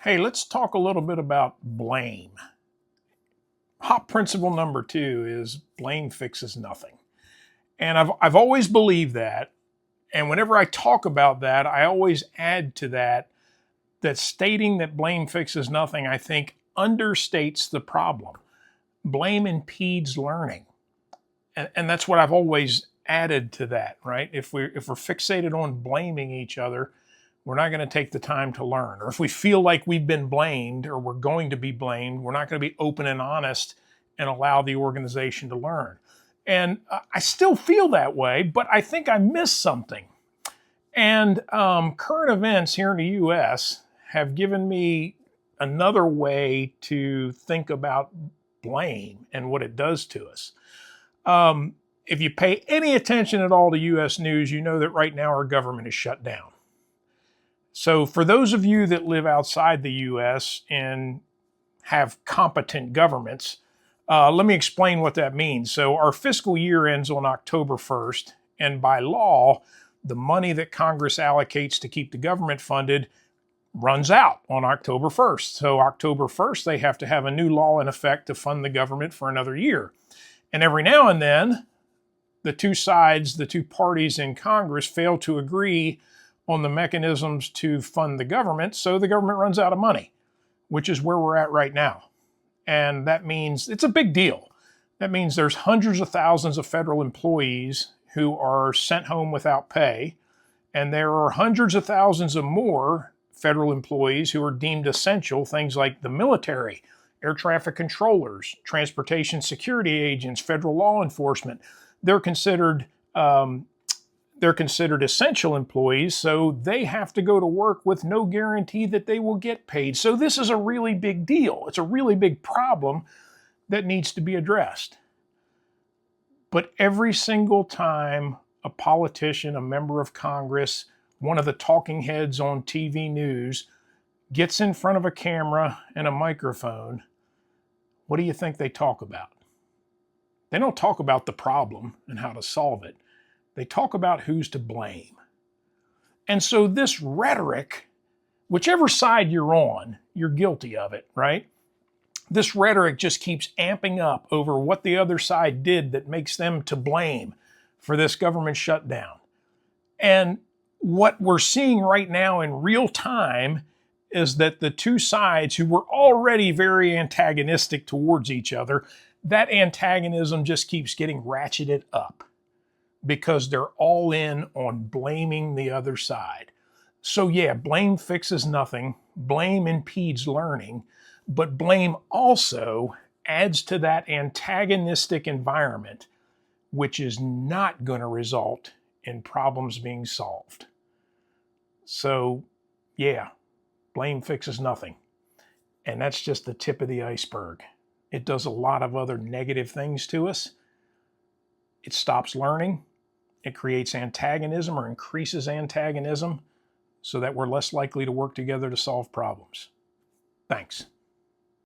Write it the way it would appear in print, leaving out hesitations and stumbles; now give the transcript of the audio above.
Hey, let's talk a little bit about blame. Hot principle number 2 is blame fixes nothing. And I've always believed that. And whenever I talk about that, I always add to that stating that blame fixes nothing, I think, understates the problem. Blame impedes learning. And that's what I've always added to that, right? If we're fixated on blaming each other, we're not going to take the time to learn. Or if we feel like we've been blamed or we're going to be blamed, we're not going to be open and honest and allow the organization to learn. And I still feel that way, but I think I missed something. And current events here in the US have given me another way to think about blame and what it does to us. If you pay any attention at all to US news, you know that right now our government is shut down. So for those of you that live outside the US and have competent governments, let me explain what that means. So our fiscal year ends on October 1st, and by law, the money that Congress allocates to keep the government funded runs out on October 1st. So October 1st, they have to have a new law in effect to fund the government for another year. And every now and then, the two sides, the two parties in Congress fail to agree on the mechanisms to fund the government, so the government runs out of money, which is where we're at right now. And that means it's a big deal. That means there's hundreds of thousands of federal employees who are sent home without pay, and there are hundreds of thousands of more federal employees who are deemed essential, things like the military, air traffic controllers, transportation security agents, federal law enforcement. They're considered essential employees, so they have to go to work with no guarantee that they will get paid. So this is a really big deal. It's a really big problem that needs to be addressed. But every single time a politician, a member of Congress, one of the talking heads on TV news gets in front of a camera and a microphone, what do you think they talk about? They don't talk about the problem and how to solve it. They talk about who's to blame. And so this rhetoric, whichever side you're on, you're guilty of it, right? This rhetoric just keeps amping up over what the other side did that makes them to blame for this government shutdown. And what we're seeing right now in real time is that the two sides who were already very antagonistic towards each other, that antagonism just keeps getting ratcheted up, because they're all in on blaming the other side. So yeah, blame fixes nothing. Blame impedes learning, but blame also adds to that antagonistic environment, which is not going to result in problems being solved. So yeah, blame fixes nothing. And that's just the tip of the iceberg. It does a lot of other negative things to us. It stops learning. It creates antagonism or increases antagonism so that we're less likely to work together to solve problems. Thanks.